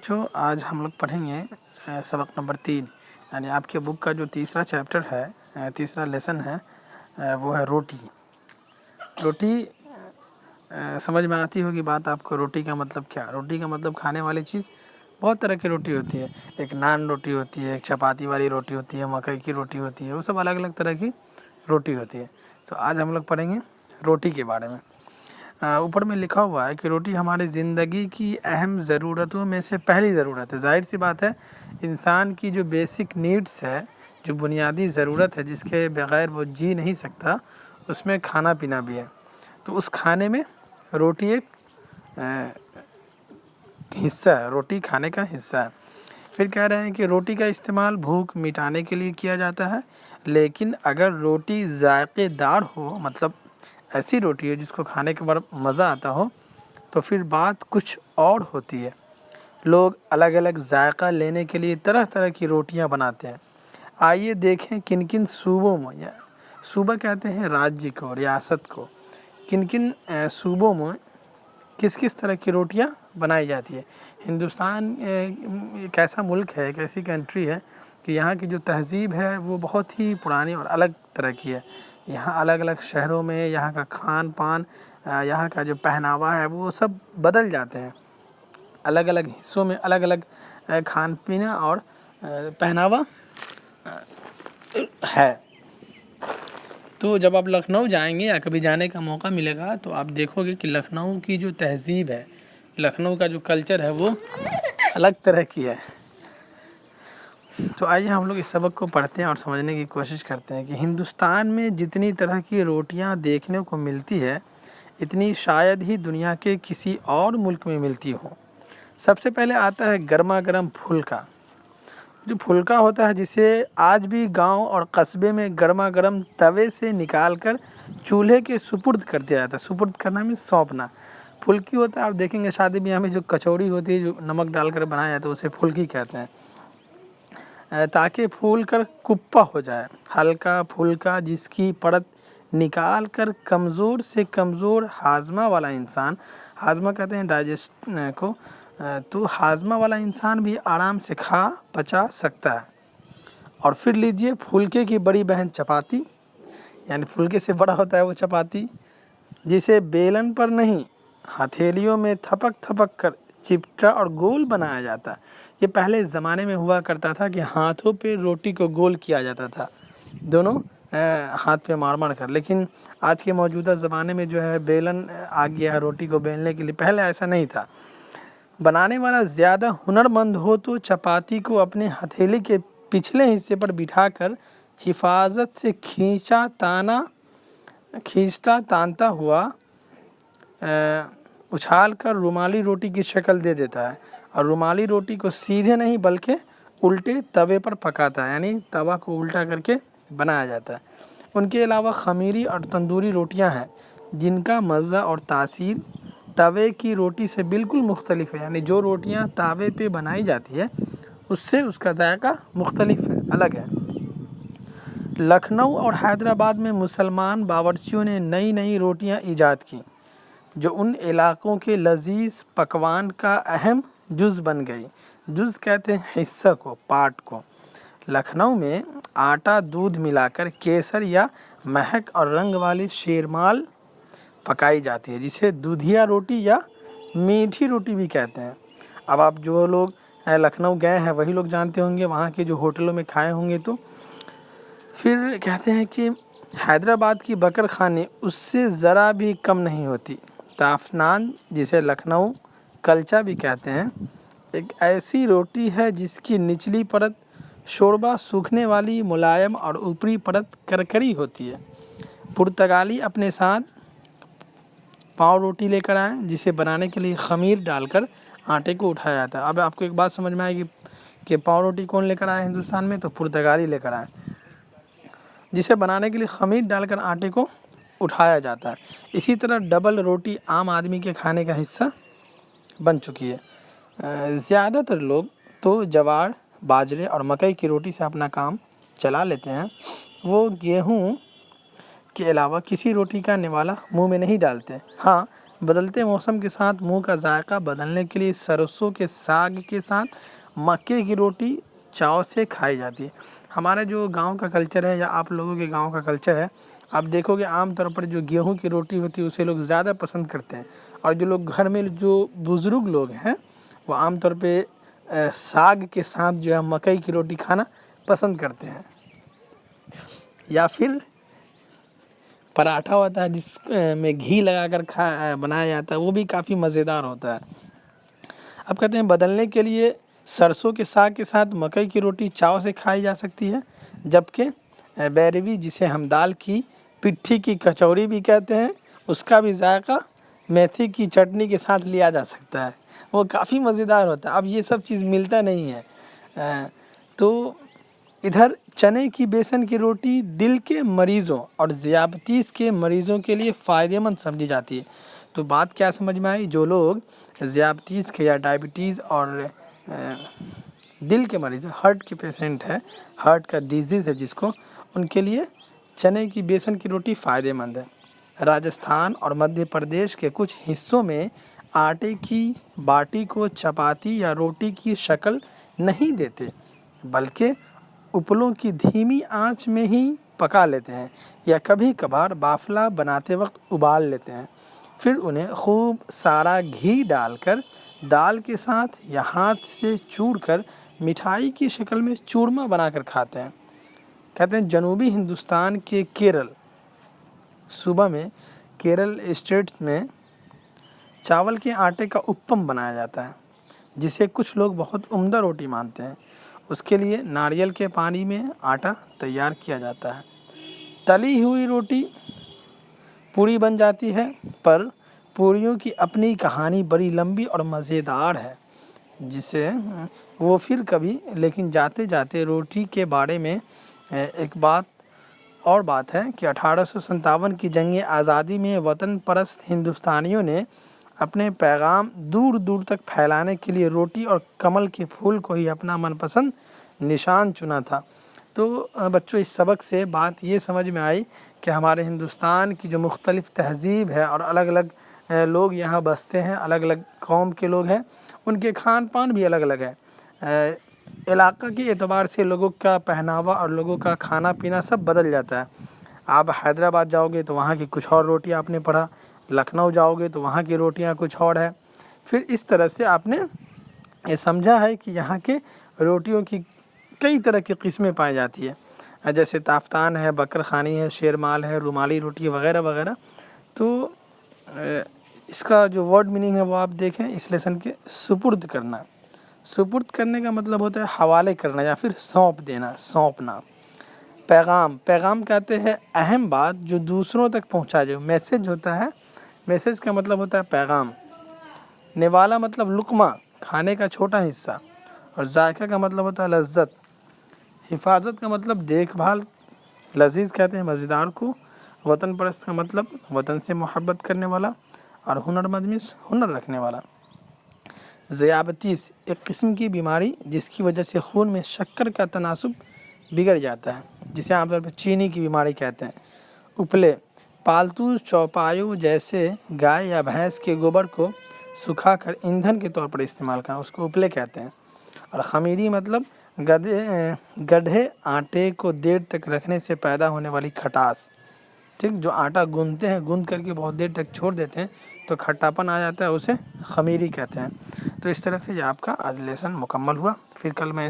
بچوں، آج ہم لوگ پڑھیں گے سبق نمبر 3، یعنی آپ کے بک کا جو تیسرا چیپٹر ہے، تیسرا لیسن ہے، وہ ہے روٹی۔ روٹی سمجھ میں آتی ہوگی بات آپ کو۔ روٹی کا مطلب کیا؟ روٹی کا مطلب کھانے والی چیز۔ بہت طرح کی روٹی ہوتی ہے، ایک نان روٹی ہوتی ہے، ایک چپاتی والی روٹی ہوتی ہے، مکئی کی روٹی ہوتی ہے، وہ سب الگ الگ طرح کی روٹی ہوتی ہے۔ تو آج ہم لوگ پڑھیں گے روٹی کے بارے میں۔ اوپر میں لکھا ہوا ہے کہ روٹی ہماری زندگی کی اہم ضرورتوں میں سے پہلی ضرورت ہے۔ ظاہر سی بات ہے، انسان کی جو بیسک نیڈس ہے، جو بنیادی ضرورت ہے، جس کے بغیر وہ جی نہیں سکتا، اس میں کھانا پینا بھی ہے۔ تو اس کھانے میں روٹی ایک حصہ ہے، روٹی کھانے کا حصہ ہے۔ پھر کہہ رہے ہیں کہ روٹی کا استعمال بھوک مٹانے کے لیے کیا جاتا ہے، لیکن اگر روٹی ذائقے دار ہو، مطلب ایسی روٹی ہے جس کو کھانے کے بعد مزہ آتا ہو، تو پھر بات کچھ اور ہوتی ہے۔ لوگ الگ الگ ذائقہ لینے کے لیے طرح طرح کی روٹیاں بناتے ہیں۔ آئیے دیکھیں کن کن صوبوں میں، یا صوبہ کہتے ہیں راجیہ کو، ریاست کو، کن کن صوبوں میں کس کس طرح کی روٹیاں بنائی جاتی ہے۔ ہندوستان ایک ایسا ملک ہے، ایک ایسی کنٹری ہے کہ یہاں کی جو تہذیب ہے وہ بہت ہی پرانی اور الگ طرح کی ہے۔ یہاں الگ الگ شہروں میں یہاں کا کھان پان، یہاں کا جو پہناوا ہے، وہ سب بدل جاتے ہیں۔ الگ الگ حصوں میں الگ الگ کھان پینا اور پہناوا ہے۔ تو جب آپ لکھنؤ جائیں گے یا کبھی جانے کا موقع ملے گا تو آپ دیکھو گے کہ لکھنؤ کی جو تہذیب ہے، لکھنؤ کا جو کلچر ہے، وہ الگ طرح کی ہے۔ تو آئیے ہم لوگ اس سبق کو پڑھتے ہیں اور سمجھنے کی کوشش کرتے ہیں کہ ہندوستان میں جتنی طرح کی روٹیاں دیکھنے کو ملتی ہے، اتنی شاید ہی دنیا کے کسی اور ملک میں ملتی ہوں۔ سب سے پہلے آتا ہے گرما گرم پھلکا۔ جو پھلکا ہوتا ہے، جسے آج بھی گاؤں اور قصبے میں گرما گرم توے سے نکال کر چولہے کے سپرد کر دیا جاتا ہے۔ سپرد کرنا میں سونپنا۔ پھلکی ہوتا ہے، آپ دیکھیں گے شادی بیاہ میں جو کچوڑی ہوتی ہے، جو نمک ڈال کر بنایا جاتا ہے، اسے پھلکی کہتے ہیں۔ تاکہ پھول کر کپا ہو جائے۔ ہلکا پھلکا جس کی پرت نکال کر کمزور سے کمزور ہاضمہ والا انسان، ہاضمہ کہتے ہیں ڈائجسٹ کو، تو ہاضمہ والا انسان بھی آرام سے کھا پچا سکتا ہے۔ اور پھر لیجئے پھلکے کی بڑی بہن چپاتی، یعنی پھلکے سے بڑا ہوتا ہے وہ چپاتی، جسے بیلن پر نہیں، ہتھیلیوں میں تھپک تھپک کر چپٹا اور گول بنایا جاتا ہے۔ یہ پہلے زمانے میں ہوا کرتا تھا کہ ہاتھوں پہ روٹی کو گول کیا جاتا تھا، دونوں ہاتھ پہ مار مار کر۔ لیکن آج کے موجودہ زمانے میں جو ہے بیلن آ گیا ہے روٹی کو بیلنے کے لیے، پہلے ایسا نہیں تھا۔ بنانے والا زیادہ ہنرمند ہو تو چپاتی کو اپنے ہتھیلی کے پچھلے حصے پر بٹھا کر حفاظت سے کھینچتا تانتا ہوا اچھال کر رومالی روٹی کی شکل دے دیتا ہے، اور رومالی روٹی کو سیدھے نہیں بلکہ الٹے توے پر پکاتا ہے، یعنی توا کو الٹا کر کے بنایا جاتا ہے۔ ان کے علاوہ خمیری اور تندوری روٹیاں ہیں، جن کا مزہ اور تاثیر توے کی روٹی سے بالکل مختلف ہے۔ یعنی جو روٹیاں توے پہ بنائی جاتی ہے، اس سے اس کا ذائقہ مختلف ہے، الگ ہے۔ لکھنؤ اور حیدرآباد میں مسلمان باورچیوں نے نئی نئی روٹیاں ایجاد کیں، جو ان علاقوں کے لذیذ پکوان کا اہم جز بن گئی۔ جز کہتے ہیں حصہ کو، پارٹ کو۔ لکھنؤ میں آٹا دودھ ملا کر کیسر یا مہک اور رنگ والی شیرمال پکائی جاتی ہے، جسے دودھیا روٹی یا میٹھی روٹی بھی کہتے ہیں۔ اب آپ جو لوگ لکھنؤ گئے ہیں وہی لوگ جانتے ہوں گے، وہاں کے جو ہوٹلوں میں کھائے ہوں گے۔ تو پھر کہتے ہیں کہ حیدرآباد کی بکر خوانی اس سے ذرا بھی کم نہیں ہوتی۔ تاف نان، جسے لکھنؤ کلچا بھی کہتے ہیں، ایک ایسی روٹی ہے جس کی نچلی پرت شوربہ سوکھنے والی ملائم اور اوپری پرت کرکری ہوتی ہے۔ پرتگالی اپنے ساتھ پاؤ روٹی لے کر آئے، جسے بنانے کے لیے خمیر ڈال کر آٹے کو اٹھایا جاتا ہے۔ اب آپ کو ایک بات سمجھ میں آئے گی کہ پاؤ روٹی کون لے کر آئے ہندوستان میں؟ تو پرتگالی لے کر آئے، جسے بنانے کے لیے خمیر ڈال کر آٹے کو اٹھایا جاتا ہے۔ اسی طرح ڈبل روٹی عام آدمی کے کھانے کا حصہ بن چکی ہے۔ زیادہ تر لوگ تو جوار، باجرے اور مکئی کی روٹی سے اپنا کام چلا لیتے ہیں۔ وہ گیہوں کے علاوہ کسی روٹی کا نوالا منہ میں نہیں ڈالتے۔ ہاں، بدلتے موسم کے ساتھ منہ کا ذائقہ بدلنے کے لیے سرسوں کے ساگ کے ساتھ مکے کی روٹی چاو سے کھائی جاتی ہے۔ ہمارے جو گاؤں کا کلچر ہے یا آپ لوگوں کے گاؤں کا کلچر ہے، آپ دیکھو گے عام طور پر جو گیہوں کی روٹی ہوتی ہے اسے لوگ زیادہ پسند کرتے ہیں، اور جو لوگ گھر میں جو بزرگ لوگ ہیں وہ عام طور پہ ساگ کے ساتھ جو ہے مکئی کی روٹی کھانا پسند کرتے ہیں۔ یا پھر پراٹھا ہوتا ہے جس میں گھی لگا کر بنایا جاتا ہے، وہ بھی کافی مزیدار ہوتا ہے۔ اب کہتے ہیں بدلنے کے لیے سرسوں کے ساگ کے ساتھ مکئی کی روٹی چاو سے کھائی جا سکتی ہے، جبکہ بیروی جسے ہم دال کی پٹھی کی کچوڑی بھی کہتے ہیں، اس کا بھی ذائقہ میتھی کی چٹنی کے ساتھ لیا جا سکتا ہے، وہ کافی مزیدار ہوتا ہے۔ اب یہ سب چیز ملتا نہیں ہے۔ تو ادھر چنے کی بیسن کی روٹی دل کے مریضوں اور ذیابطیس کے مریضوں کے لیے فائدہ مند سمجھی جاتی ہے۔ تو بات کیا سمجھ میں آئی؟ جو لوگ ذیابطیس کے یا ڈائبٹیز اور دل کے مریض ہارٹ کے پیشنٹ ہے، ہارٹ کا ڈیزیز ہے جس کو، ان کے لیے چنے کی بیسن کی روٹی فائدہ مند ہے۔ راجستھان اور مدھیہ پردیش کے کچھ حصوں میں آٹے کی باٹی کو چپاتی یا روٹی کی شکل نہیں دیتے، بلکہ اپلوں کی دھیمی آنچ میں ہی پکا لیتے ہیں، یا کبھی کبھار بافلا بناتے وقت ابال لیتے ہیں، پھر انہیں خوب سارا گھی ڈال کر دال کے ساتھ یا ہاتھ سے چوڑ کر مٹھائی کی شکل میں چورما بنا کر کھاتے ہیں۔ کہتے ہیں جنوبی ہندوستان کے کیرل صوبہ میں کیرل اسٹیٹ میں چاول کے آٹے کا اپم بنایا جاتا ہے، جسے کچھ لوگ بہت عمدہ روٹی مانتے ہیں۔ اس کے لیے ناریل کے پانی میں آٹا تیار کیا جاتا ہے، تلی ہوئی روٹی پوری بن جاتی ہے، پر پوریوں کی اپنی کہانی بڑی لمبی اور مزیدار ہے، جسے وہ پھر کبھی، لیکن جاتے جاتے روٹی کے بارے میں ایک بات ہے کہ 1857 کی جنگ آزادی میں وطن پرست ہندوستانیوں نے اپنے پیغام دور دور تک پھیلانے کے لیے روٹی اور کمل کے پھول کو ہی اپنا من پسند نشان چنا تھا۔ تو بچوں اس سبق سے بات یہ سمجھ میں آئی کہ ہمارے ہندوستان کی جو مختلف تہذیب ہے اور الگ الگ لوگ یہاں بستے ہیں، الگ الگ قوم کے لوگ ہیں، ان کے کھان پان بھی الگ الگ ہے۔ علاقہ کے اعتبار سے لوگوں کا پہناوا اور لوگوں کا کھانا پینا سب بدل جاتا ہے۔ آپ حیدرآباد جاؤ گے تو وہاں کی کچھ اور روٹی آپ نے پڑھا، لکھنؤ جاؤ گے تو وہاں کی روٹیاں کچھ اور ہے، پھر اس طرح سے آپ نے یہ سمجھا ہے کہ یہاں کے روٹیوں کی کئی طرح کی قسمیں پائی جاتی ہے، جیسے تافتان ہے، بکر خوانی ہے، شیرمال ہے، رومالی روٹی وغیرہ وغیرہ۔ تو اس کا جو ورڈ میننگ ہے وہ آپ دیکھیں اس لیسن کے سپرد کرنا۔ سپرد کرنے کا مطلب ہوتا ہے حوالے کرنا یا پھر سونپ دینا، سونپنا۔ پیغام کہتے ہیں اہم بات جو دوسروں تک پہنچا جو میسج ہوتا ہے، میسج کا مطلب ہوتا ہے پیغام۔ نوالا مطلب لقمہ، کھانے کا چھوٹا حصہ، اور ذائقہ کا مطلب ہوتا ہے لذت۔ حفاظت کا مطلب دیکھ بھال، لذیذ کہتے ہیں مزیدار کو۔ وطن پرست کا مطلب وطن سے محبت کرنے والا، اور ہنرمند مینس ہنر رکھنے والا۔ ذیابطیس ایک قسم کی بیماری جس کی وجہ سے خون میں شکر کا تناسب بگڑ جاتا ہے، جسے عام طور پر چینی کی بیماری کہتے ہیں۔ اپلے پالتو چوپایوں جیسے گائے یا بھینس کے گوبر کو سکھا کر ایندھن کے طور پر استعمال کرنا، اس کو اپلے کہتے ہیں۔ اور خمیری مطلب گڑھے آٹے کو دیر تک رکھنے سے پیدا ہونے والی کھٹاس، ٹھیک، جو آٹا گوندتے ہیں، گوند کر کے بہت دیر تک چھوڑ دیتے ہیں تو کھٹاپن آ جاتا ہے، اسے خمیری کہتے ہیں۔ تو اس طرح سے یہ آپ کا آج لیسن مکمل ہوا، پھر کل میں اس